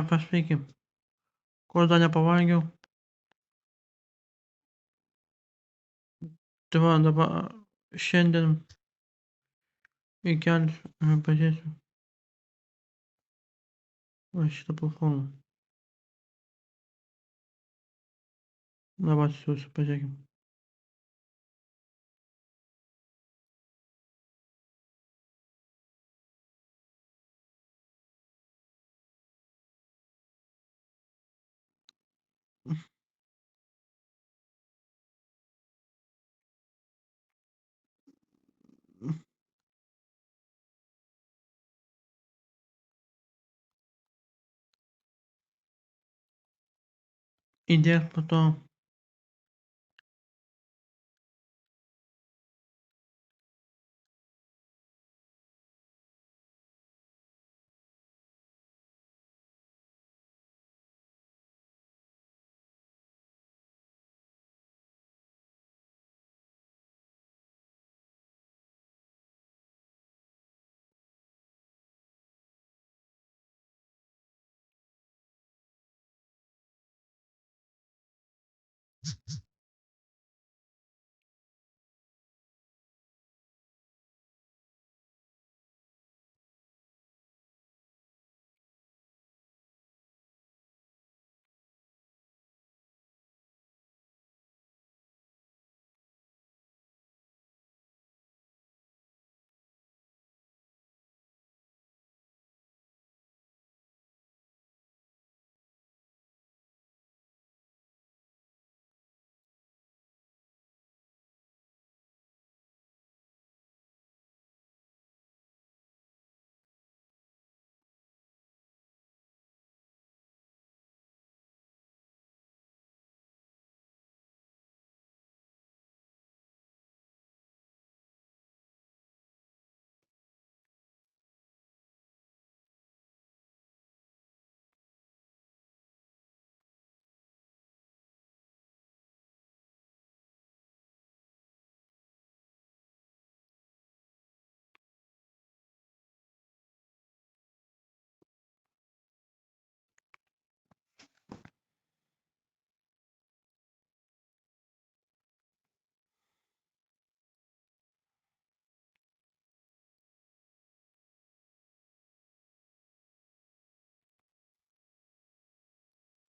Pasveiki. Ko aš dar nepavalgiau. Tai va dabar šiandien įkelsiu, pažiūrėsiu. Va šitą platformą. Dabar atsiųsiu, pažiūrėkim. Įdėk po to.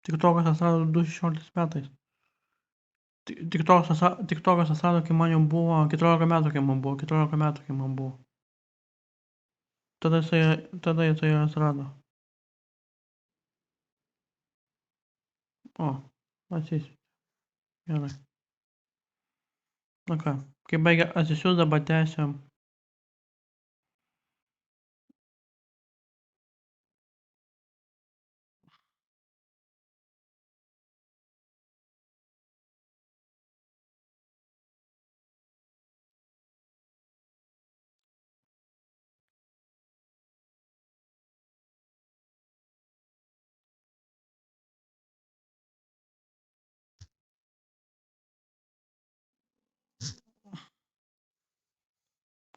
TikTokas atsirado 2016 metais. TikTokas atsirado, kai man jau buvo 14 metų, kai man buvo. Tada jisai atsirado. O, atsisiu. Gerai. Na ką, kai baigia atsisiųst, dabar tęsiam.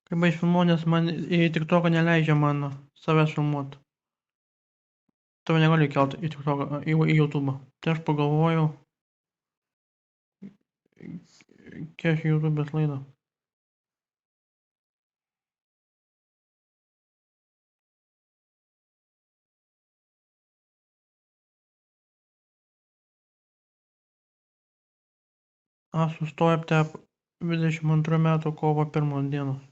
Kai baig filmuot, nes man į TikToką neleidžia mano savęs filmuot. Tave negaliu įkelt į TikToką, į YouTube'ą. Tai aš pagalvojau, kiek YouTube'ės laidą. Sustoja apie 22 metų kovo 1 dienos.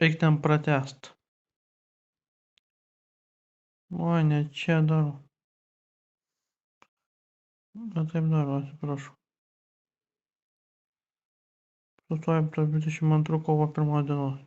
Reik ten pratęst. Oi, ne čia darau. Ne taip darau, atsiprašau. Sustoja apie 22 kovo 1 dienos.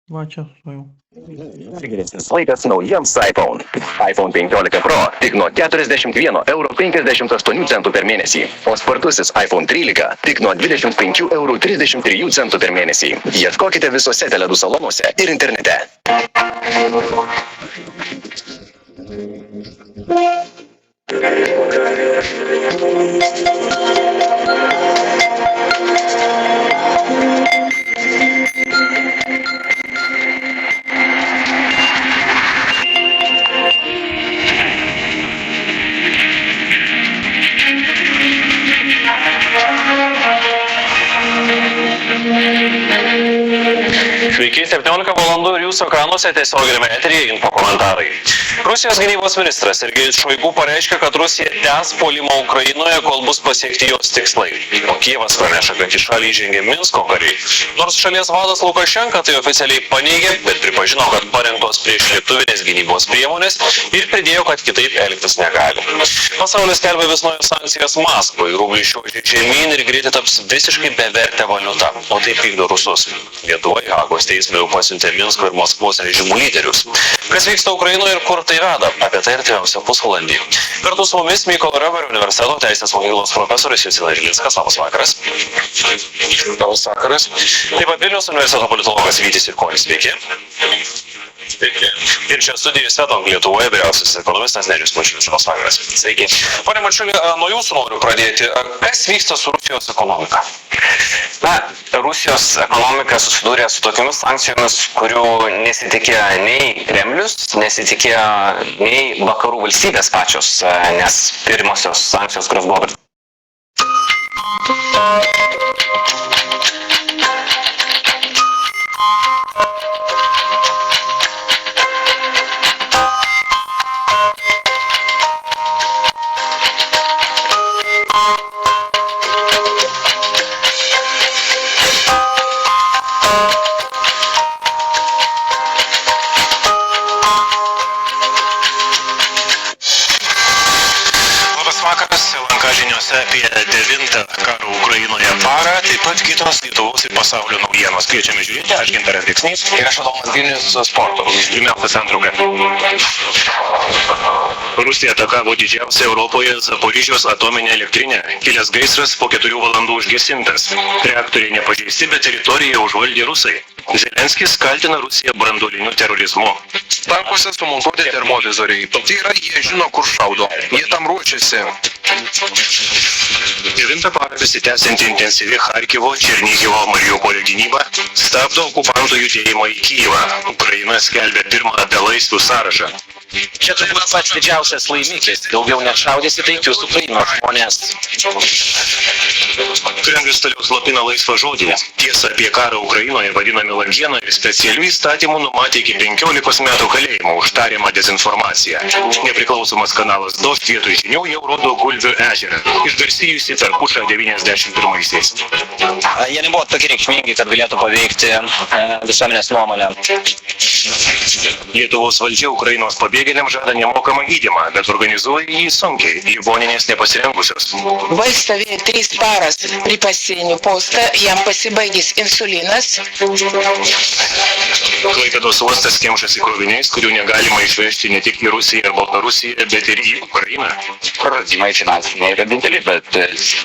Va čia stojau. Geresnis laikas naujiems iPhone. iPhone 15 Pro tik nuo 41,58 € per mėnesį, o spartusis iPhone 13 tik nuo 25,33 € per mėnesį. Ieškokite visose Tele2 salonuose ir internete. Sveiki, 17 valandų ir jūsų ekranuose tiesioginiame eteryje info komentarai. Rusijos gynybos ministras Sergejus Šoigu pareiškė, kad Rusija tęs puolimą Ukrainoje, kol bus pasiekti jos tikslai. O Kijevas praneša, kad į šalį įžengė Minsko kariai. Nors šalies vadas Lukašenka tai oficialiai paneigė, bet pripažino, kad parengtos priešlėktuvinės gynybos priemonės ir pridėjo, kad kitaip elgtis negali. Pasaulis skelbia vis naujas sankcijas Maskvai, rubliai šiožė žemyn ir greitai taps visiškai bevertė valiuta, o tai pykdo rusus. Lietuva į Hagos teismą jau pasiuntė Minsko ir Maskvos režimų lyderius. Kas vyksta Ukrainoje ir kur tai veda? Apie tai artimiausią pusvalandį. Kartu su mumis Mykolo Romerio universiteto teisės mokyklos profesorius Justinas Žilinskas. Labas vakaras. Labas vakaras. Taip pat Vilniaus universiteto politologas Vytis Jurkonis. Sveiki. Sveiki. Ir čia studijų Svetbank Lietuvoje vyriausiasis ekonomistas Nerijus Mačiulis. Labas vakaras. Sveiki. Pone Mačiuli, nuo jūsų noriu pradėti. Kas vyksta su Rusijos ekonomika? Rusijos ekonomika susidūrė su tokiamis sankcijomis, kurių nesitikėjo nei Kremlius, nesitikėjo nei vakarų valstybės pačios, nes pirmosios sankcijos, kurios buvo apie 9 karo Ukrainoje parą, taip pat kitos Lietuvos ir pasaulio naujienos. Kviečiame žiūrėti, aš Gintaras Deksnys ir aš Adomas Vilnius su sportu. Pirmiausia santrauka. Rusija atakavo didžiausią Europoje Zaporižijos atominę elektrinę. Kilęs gaisras po 4 valandų užgesintas. Reaktoriai nepažeisti, bet teritoriją užvaldė rusai. Zelenskis kaltina Rusiją branduoliniu terorizmu. Tankuose sumontuoti termovizoriai. Tai yra, jie žino, kur šaudo. Jie tam ruošiasi. 9 parą besitęsianti intensyvi Charkivo, Černihivo, Mariupolio gynyba stabdo okupantų judėjimą į Kijevą. Ukraina skelbia pirmą belaisvių sąrašą. Čia turbūt pats didžiausias laimikis. Daugiau nešaudys į taikius Ukrainos žmonės. Kremlius toliau slopina laisvą žodį. Tiesa apie karą Ukrainoje vadina melagiena ir specialių įstatymų numatė iki 15 metų kalėjimo už tariamą dezinformaciją. Nepriklausomas kanalas Dožd vietoj žinių jau rodo Gulbių ežerą, išgarsėjusi per pušą 91-aisiais. Jie nebuvo tokie reikšmingi, kad galėtų paveikti visuomenės nuomonę. Lietuvos valdžia Ukrainos pabėgėliams žada nemokamą gydymą, bet organizuoja jį sunkiai, ligoninės nepasirengusios. Vaik stovėjo 3 paras prie pasienio posto, jam pasibaigęs insulinas. Klaipėdos uostas kemšasi kroviniais, kurių negalima išvežti ne tik į Rusiją ir Baltarusiją, bet ir į Ukrainą. Praradimai finansiniai yra dideli, bet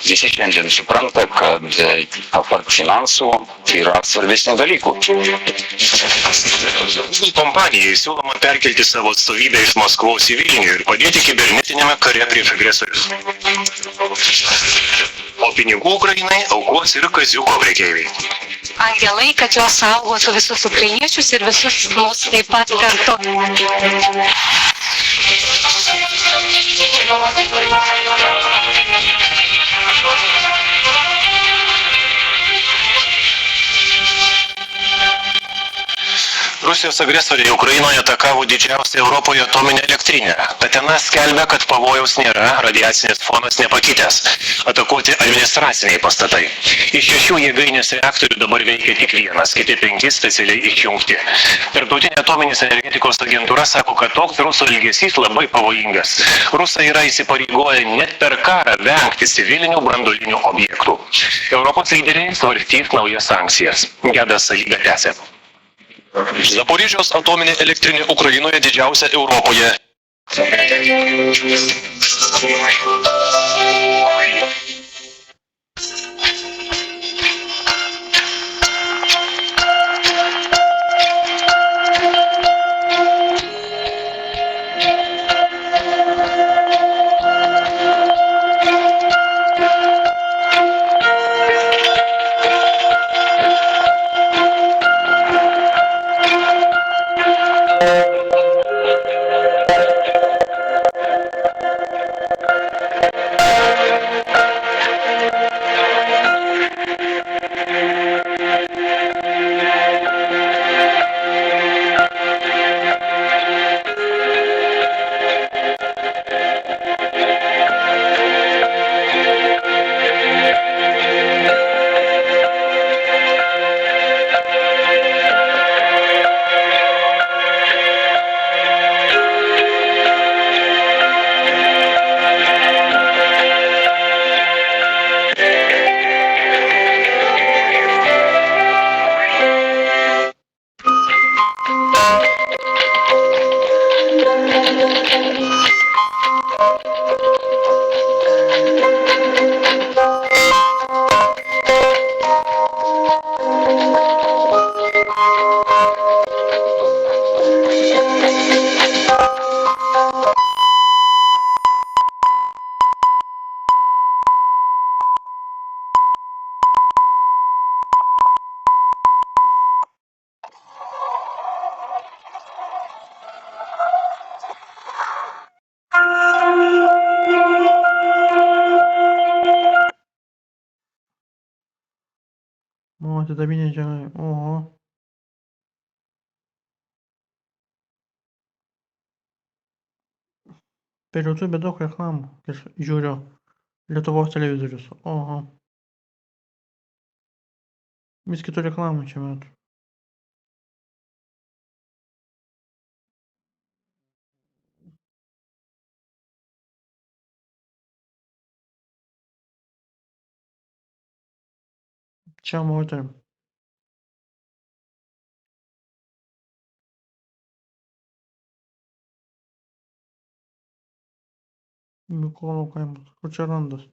visi šiandien supranta, kad apart finansų yra svarbesnių dalykų. Kompanijai siūloma perkelti savo atstovybę iš Maskvos į Vilnių ir padėti kibernetinėme kare prieš agresorius. O pinigų Ukrainai aukos ir kaziuko prekeiviai. Angelai, kad jos saugotų visus ukrainiečius ir visus mus taip pat kartu. Rusijos agresoriai Ukrainoje atakavo didžiausią Europoje atominę elektrinę. Tatena skelbia, kad pavojaus nėra, radiacinis fonas nepakitęs. Atakuoti administraciniai pastatai. Iš 6 jėgainės reaktorių dabar veikia tik 1, kiti 5 specialiai išjungti. Tarptautinė atominės energetikos agentūra sako, kad toks rusų elgesys labai pavojingas. Rusai yra įsipareigoję net per karą vengti civilinių branduolinių objektų. Europos lyderiai svarstys naujas sankcijas. Gedas Salyga tęsia. Zaporižios atominė elektrinė Ukrainoje didžiausia Europoje. O, sidabrinė žemė. Oho. Per YouTube daug reklamų. Aš žiūriu Lietuvos televizorius. Oho. Vis kitų reklamų čia metu. Čia moterim. Mykolo kaimas. Kur čia randas?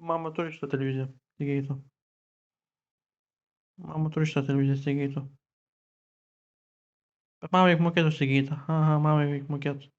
Mama turi šitą televiziją. Įgeitų. Mama turi šitą televiziją, įgeitų. Bet mamai reikia mokėti įsigyti. Aha, mamai reikia mokėti.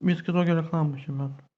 Vis kitokia reklama šiemet.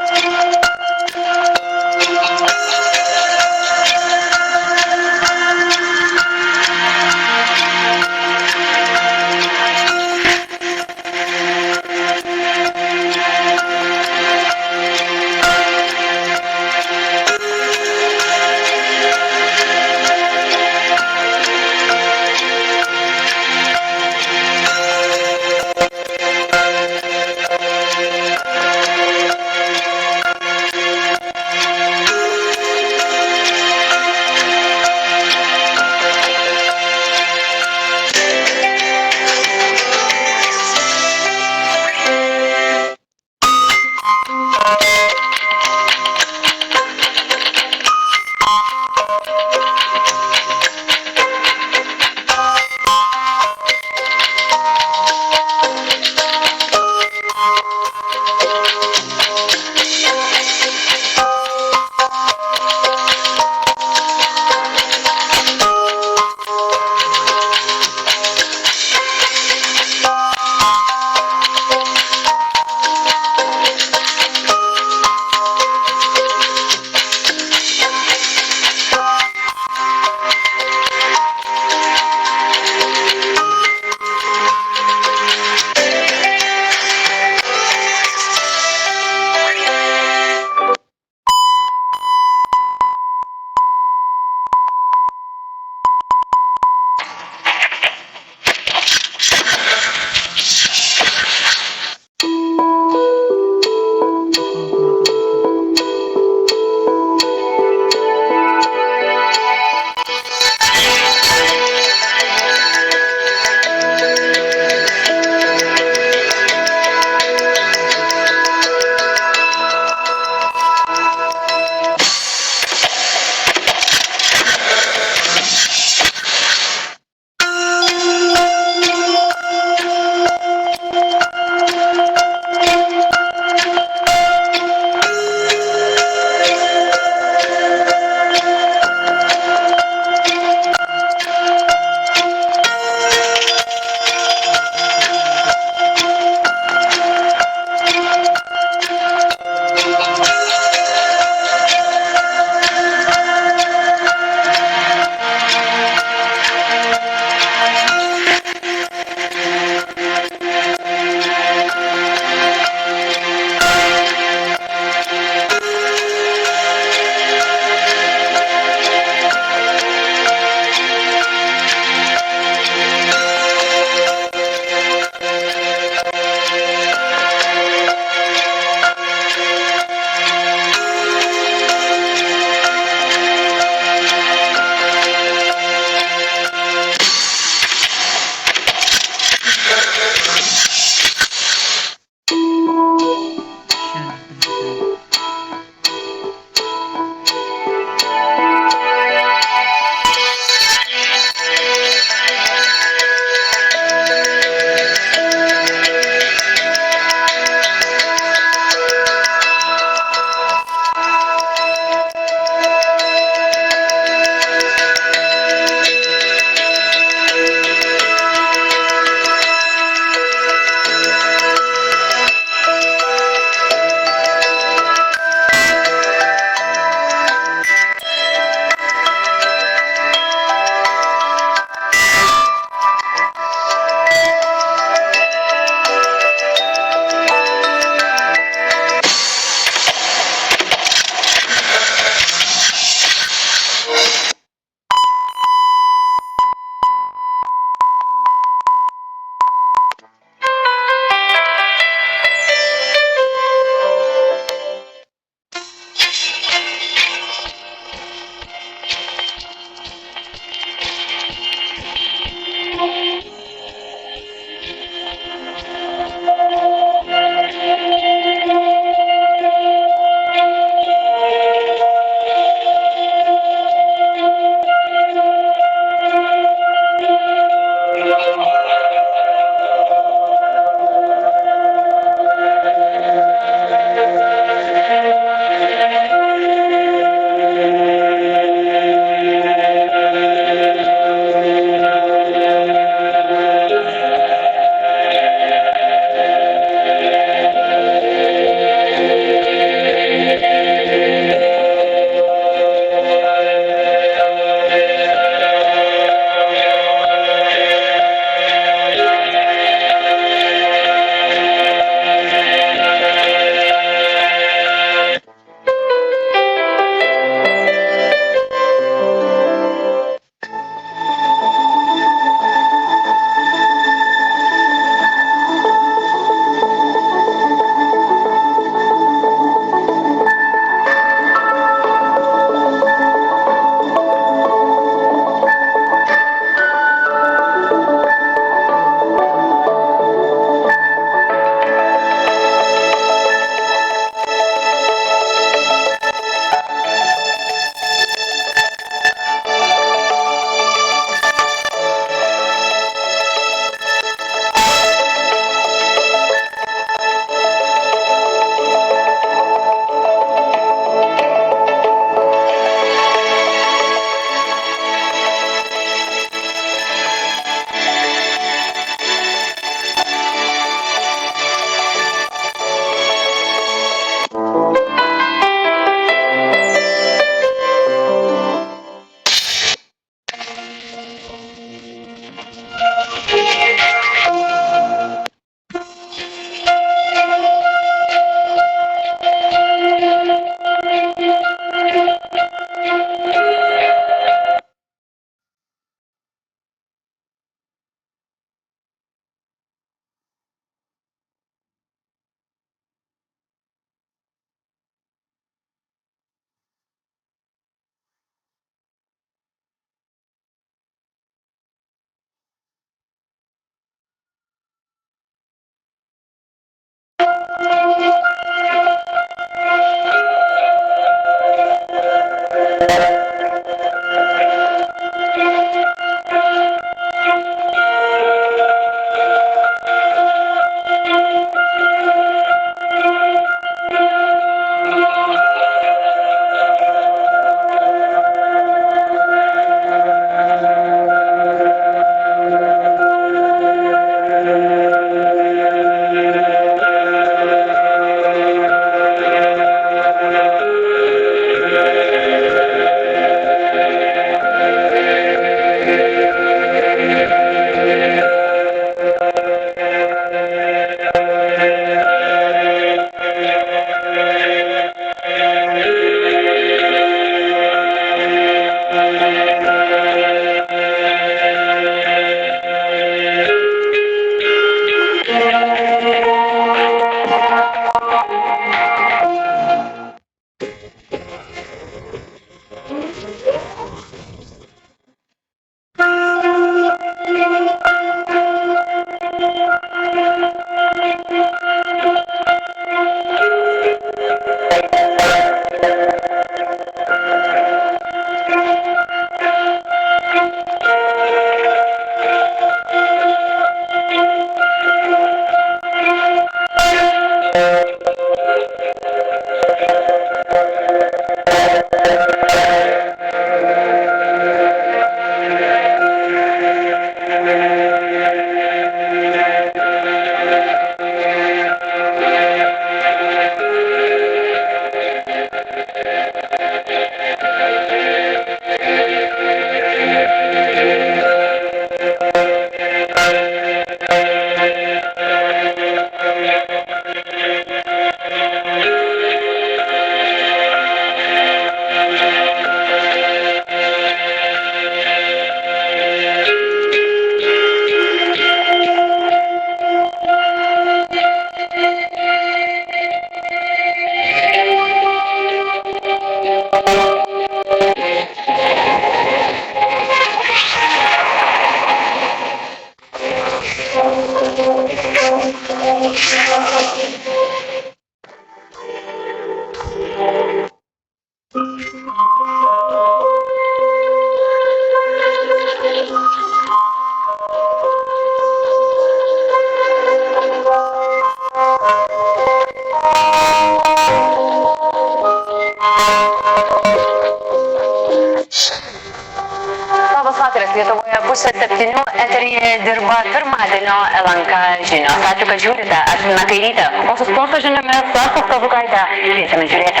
Labas vakaras, Lietuvoje pusė 7 eteryje dirba pirmadienio LNK žinios. Ačiū, kad žiūrite. Aš Lina Kairytė. O su sporto žiniomis Asta Stažukaitė. Kviečiame žiūrėti.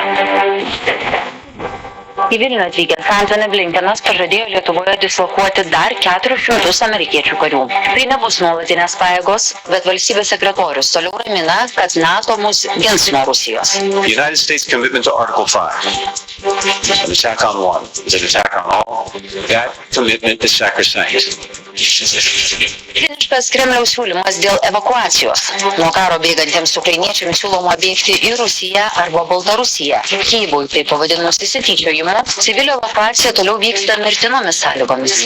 Į Vilnių atvykęs Antony Blinkenas pažadėjo Lietuvoje dislokuoti dar 400 amerikiečių karių. Tai nebus nuolatinės pajėgos, bet valstybės sekretorius toliau ramina, kad NATO mus gins nuo Rusijos. The United States commitment to Article 5 is an attack on one, is an attack on all. That commitment is sacrosanct. Kiniškas Kremliaus siūlymas dėl evakuacijos. Nuo karo bėgantiems ukrainiečiams siūloma bėgti į Rusiją arba Baltarusiją. Kyjivui tai pavadinus įsityčiojimu, civilio evakuacija toliau vyksta mirtinomis sąlygomis.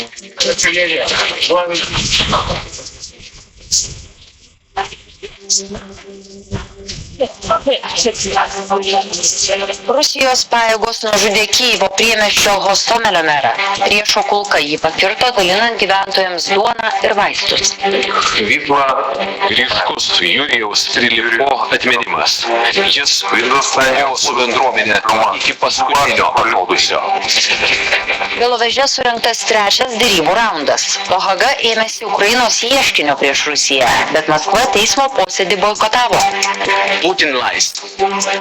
Rusijos pajėgos nužudė Kyjivo priemiesčio Hostomelio merą. Priešo kulka jį pakirto, dalinant gyventojams duoną ir vaistus. Vyko ryškus Jurijaus Trilipko atminimas. Jis prisidėjo su bendruomenė iki paskutinio atrodusio. Beloveže surengtas trečias derybų raundas. O Haga ėmėsi Ukrainos ieškinio prieš Rusiją, bet Maskva teismo posėdį boikotavo. Putin lies,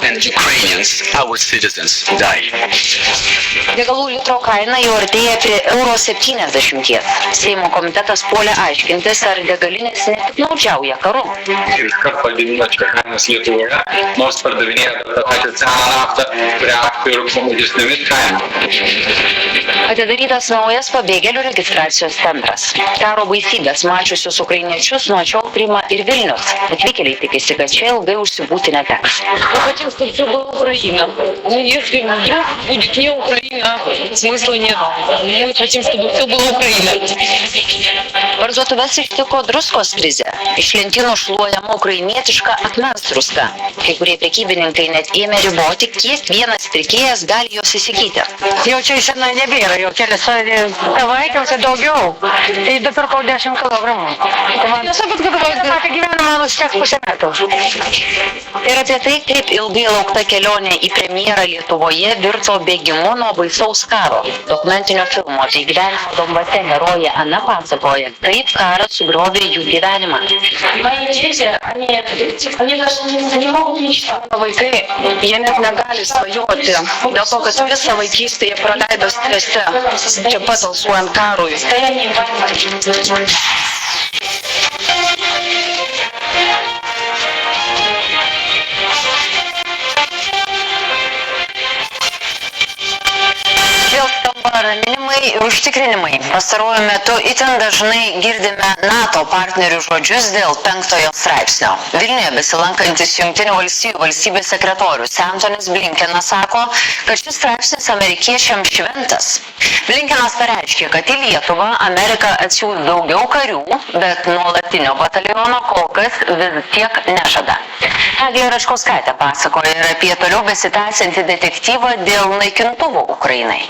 and Ukrainians, our citizens, die. Degalų litro kaina jau artėja prie €70. Seimo komitetas puolė aiškintis, ar degalinės nepiktnaudžiauja karu. Iškart padidino čia kainas Lietuvoje, nors pardavinėja tą pačią seną naftą, kurią pirko mažesnėmis kainomis. Atidarytas naujas pabėgėlių registracijos centras. Karo baisybės mačiusius ukrainiečius nuo šiol priima ir Vilnius. Atvykėliai tikisi, kad čia ilgai užsibūti neteks. Мы хотим, чтобы все была Украина. Но если вдруг будет не Украина, смысла нет. Мы хотим, чтобы все было Украина. Parduotuves ištiko druskos krizė. Iš lentynų šluojama ukrainietiška akmens druska. Kai kurie prekybininkai net ėmė riboti, kiek vienas pirkėjas gali jos įsigyti. Jau čia senai nebėra, jau kelias savaitėms ir daugiau. Tai dopirkau 10 kilogramų. Apie gyvenimą nusteks pusę metų. Ir apie tai, kaip ilgai laukta kelionė į premjerą Lietuvoje virto bėgimu nuo baisaus karo. Dokumentinio filmo Tai gyvenimo Donbase herojė Ana pasakoja, kaip karas sugriovė jų gyvenimą. Vaikai, jie net negali svajoti, dėl to, kad visą vaikystę jie praleido strese, čia pat alsuojant karui. Vėl skamba raminimai ir užtikrinimai. Pastaruoju metu itin dažnai girdime NATO partnerių žodžius dėl 5 straipsnio. Vilniuje besilankantis Jungtinių valstijų valstybės sekretorius Antonis Blinkenas sako, kad šis straipsnis amerikiečiams šventas. Blinkenas pareiškė, kad į Lietuvą Amerika atsiųs daugiau karių, bet nuolatinio bataliono kol kas vis tiek nežada. Eglė Račkauskaitė pasakoja ir apie toliau besitęsiantį detektyvą dėl naikintuvų Ukrainai.